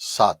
7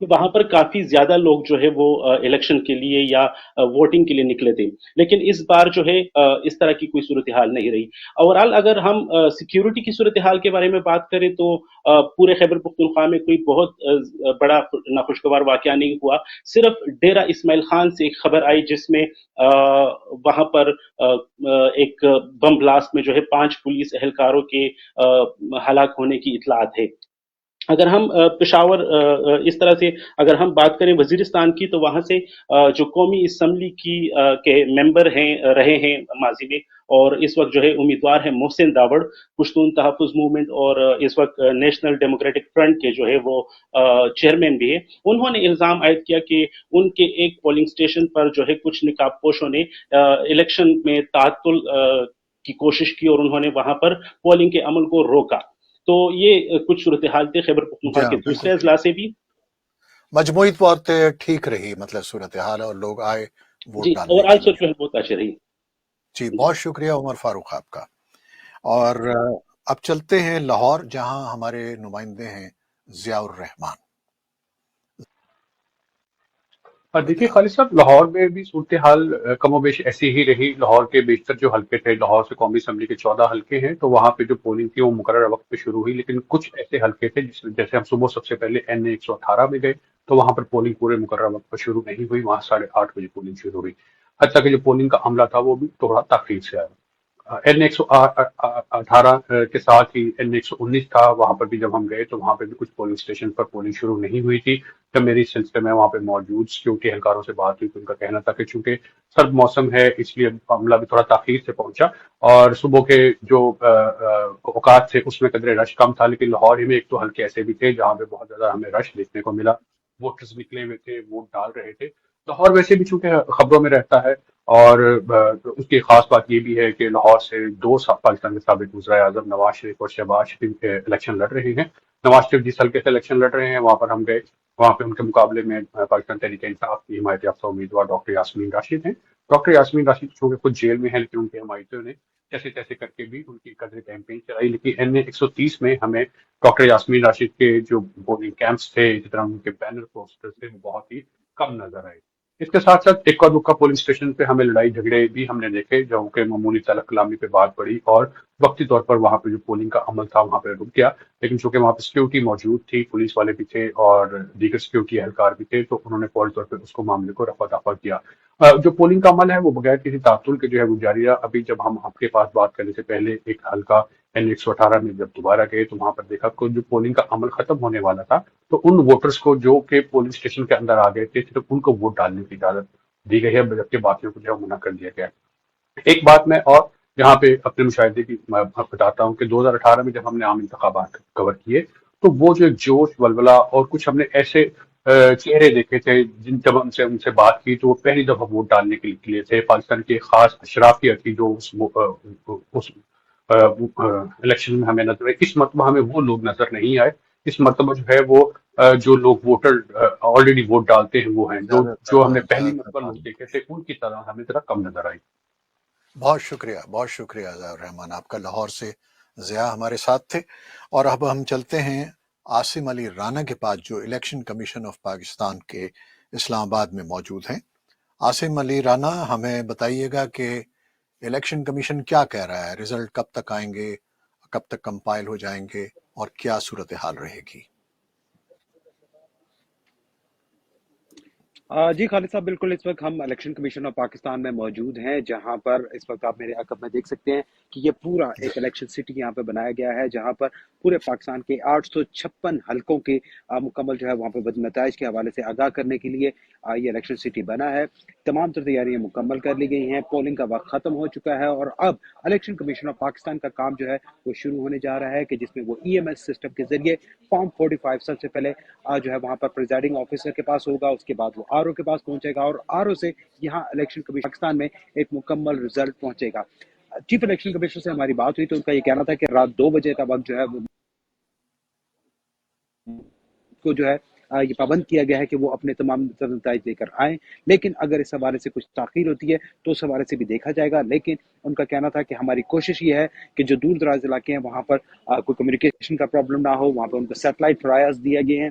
کہ وہاں پر کافی زیادہ لوگ جو ہے وہ الیکشن کے لیے یا ووٹنگ کے لیے نکلے تھے، لیکن اس بار جو ہے اس طرح کی کوئی صورتحال نہیں رہی۔ اوورآل اگر ہم سیکیورٹی کی صورتحال کے بارے میں بات کریں تو پورے خیبر پختونخوا میں کوئی بہت بڑا ناخوشگوار واقعہ نہیں ہوا، صرف ڈیرہ اسماعیل خان سے ایک خبر آئی جس میں وہاں پر ایک بم بلاسٹ میں جو ہے 5 پولیس اہلکاروں کے ہلاک ہونے کی اطلاعات ہے۔ اگر ہم پشاور اس طرح سے اگر ہم بات کریں وزیرستان کی، تو وہاں سے جو قومی اسمبلی کی کے ممبر ہیں رہے ہیں ماضی میں، اور اس وقت جو ہے امیدوار ہیں محسن داوڑ، پشتون تحفظ موومنٹ، اور اس وقت نیشنل ڈیموکریٹک فرنٹ کے جو ہے وہ چیئرمین بھی ہیں، انہوں نے الزام عائد کیا کہ ان کے ایک پولنگ اسٹیشن پر جو ہے کچھ نقاب پوشوں نے الیکشن میں تعطل کی کوشش کی، اور انہوں نے وہاں پر پولنگ کے عمل کو روکا۔ تو یہ کچھ صورتحال تھے خیبر پختونخوا جی ہاں کے بالکل دوسرے ٹھیک، اضلاع سے بھی۔ مجموعی طور پہ ٹھیک رہی مطلب صورتحال اور لوگ آئے جی، ووٹ ڈالنے اوور کے آل لیے۔ صورتحال بہت اچھی رہی۔ جی جی بہت شکریہ عمر فاروق آپ کا۔ اور اب چلتے ہیں لاہور جہاں ہمارے نمائندے ہیں ضیاء الرحمان۔ دیکھیے صورتحال خالد صاحب، لاہور میں بھی صورتحال کم و بیش ایسی ہی رہی۔ لاہور کے بیشتر جو حلقے تھے، لاہور سے قومی اسمبلی کے 14 حلقے ہیں، تو وہاں پہ جو پولنگ تھی وہ مقررہ وقت پہ شروع ہوئی، لیکن کچھ ایسے حلقے تھے جیسے ہم صبح سب سے پہلے این 118 میں گئے تو وہاں پر پولنگ پورے مقررہ وقت پر شروع نہیں ہوئی، وہاں 8:30 بجے پولنگ شروع ہوئی۔ حتیٰ کہ جو پولنگ کا عملہ تھا وہ بھی تھوڑا تاخیر سے آیا۔ این 118 کے ساتھ ہی این 119 تھا، وہاں پر بھی جب ہم گئے تو وہاں پہ بھی کچھ پولنگ اسٹیشن پر پولنگ شروع نہیں ہوئی تھی۔ جب میری اس سلسلے میں وہاں پہ موجود سیکورٹی اہلکاروں سے بات ہوئی تو ان کا کہنا تھا کہ چونکہ سرد موسم ہے اس لیے معاملہ بھی تھوڑا تاخیر سے پہنچا، اور صبح کے جو اوقات تھے اس میں قدرے رش کم تھا، لیکن لاہور ہی میں ایک تو حلقے ایسے بھی تھے جہاں پہ بہت زیادہ ہمیں رش دیکھنے کو ملا، ووٹرز نکلے ہوئے تھے، ووٹ ڈال رہے تھے۔ لاہور ویسے بھی چونکہ خبروں میں رہتا ہے، اور اس کی خاص بات یہ بھی ہے کہ لاہور سے دو پاکستان کے سابق وزرائے اعظم نواز شریف اور شہباز شریف الیکشن لڑ رہے ہیں۔ نواز شریف جس حلقے سے الیکشن لڑ رہے ہیں وہاں پر ہم گئے، وہاں پہ ان کے مقابلے میں پاکستان تحریک انصاف کی حمایت یافتہ امیدوار ڈاکٹر یاسمین راشد ہیں۔ ڈاکٹر یاسمین راشد چونکہ خود جیل میں ہیں، لیکن ان کے حمایتیوں نے جیسے تیسے کر کے بھی ان کی قدر کیمپین چلائی، لیکن این 130 میں ہمیں ڈاکٹر یاسمین راشد کے جو پولنگ کیمپس تھے، اسی طرح ان کے بینر پوسٹر تھے، وہ بہت ہی کم نظر آئے۔ اس کے ساتھ ساتھ اکا دکا پولنگ اسٹیشن پہ ہمیں لڑائی جھگڑے بھی ہم نے دیکھے، جو کہ معمولی تلق کلامی پہ بات پڑی اور وقتی طور پر وہاں پہ جو پولنگ کا عمل تھا وہاں پہ رک گیا، لیکن چونکہ وہاں پہ سیکورٹی موجود تھی، پولیس والے بھی تھے اور دیگر سیکورٹی اہلکار بھی تھے، تو انہوں نے فوری طور پہ اس کو معاملے کو رفع دفع کیا۔ جو پولنگ کا عمل ہے وہ بغیر کسی تعطل کے جو ہے وہ جاری رہا۔ ابھی جب ہم آپ کے پاس بات کرنے سے پہلے ایک حلقہ این 118 میں جب دوبارہ گئے تو وہاں پر دیکھا کہ جو پولنگ کا عمل ختم ہونے والا تھا تو ان ووٹرز کو جو کہ پولنگ اسٹیشن کے اندر آ گئے تھے صرف ان کو ووٹ ڈالنے کی اجازت دی گئی ہے، جبکہ باقیوں کو جو ہے منع کر دیا گیا ہے۔ ایک بات میں اور یہاں پہ اپنے مشاہدے کی میں بتاتا ہوں کہ 2018 میں جب ہم نے عام انتخابات کور کیے تو وہ جو ایک جوش ولولہ اور کچھ ہم نے ایسے چہرے دیکھے تھے جن جب ہم سے ان سے بات کی تو وہ پہلی دفعہ ووٹ ڈالنے کے لیے تھے۔ پاکستان کی ایک خاص اشرافیہ تھی جو اس الیکشن میں ہمیں نظر آئی۔ اس مرتبہ ہمیں وہ لوگ نظر نہیں آئے، اس مرتبہ جو ہے وہ جو لوگ ووٹر آلریڈی ووٹ ڈالتے ہیں وہ ہیں، زیادہ تر جو ہم ہاں نے پہلی زیادہ تر مرتبہ لوگ ہاں۔ دیکھے تھے ان کی طرح ہمیں ذرا کم نظر آئی۔ بہت شکریہ ضیاء الرحمان آپ کا۔ لاہور سے ضیاء ہمارے ساتھ تھے، اور اب ہم چلتے ہیں عاصم علی رانا کے پاس جو الیکشن کمیشن آف پاکستان کے اسلام آباد میں موجود ہیں۔ عاصم علی رانا ہمیں بتائیے گا کہ الیکشن کمیشن کیا کہہ رہا ہے، رزلٹ کب تک آئیں گے، کب تک کمپائل ہو جائیں گے، اور کیا صورتحال رہے گی؟ جی خالد صاحب، بالکل اس وقت ہم الیکشن کمیشن آف پاکستان میں موجود ہیں، جہاں پر اس وقت آپ میرے عقب میں دیکھ سکتے ہیں کہ یہ پورا ایک الیکشن سٹی یہاں پہ بنایا گیا ہے، جہاں پر پورے پاکستان کے 856 حلقوں کے مکمل جو ہے وہاں پہ نتائج کے حوالے سے آگاہ کرنے کے لیے یہ الیکشن سٹی بنا ہے۔ تمام تر تیاریاں مکمل کر لی گئی ہیں، پولنگ کا وقت ختم ہو چکا ہے، اور اب الیکشن کمیشن آف پاکستان کا کام جو ہے وہ شروع ہونے جا رہا ہے، کہ جس میں وہ EMS سسٹم کے ذریعے فارم 45 سب سے پہلے جو ہے وہاں پر پریزائڈنگ آفیسر کے پاس ہوگا، اس کے بعد وہ RO کے پاس پہنچے گا، اور RO سے یہاں الیکشن کمیشن پاکستان میں ایک مکمل رزلٹ پہنچے گا۔ چیف الیکشن کمیشنر سے ہماری بات ہوئی تو ان کا یہ کہنا تھا کہ رات 2 بجے کا وقت جو ہے وہ کو جو ہے یہ پابند کیا گیا ہے کہ وہ اپنے تمام نتائج لے کر آئیں، لیکن اگر اس حوالے سے کچھ تاخیر ہوتی ہے تو اس حوالے سے بھی دیکھا جائے گا۔ لیکن ان کا کہنا تھا کہ ہماری کوشش یہ ہے کہ جو دور دراز علاقے ہیں وہاں پر کوئی کمیونیکیشن کا پرابلم نہ ہو، وہاں پر ان کو سیٹلائٹ فرائض دیے گئے ہیں،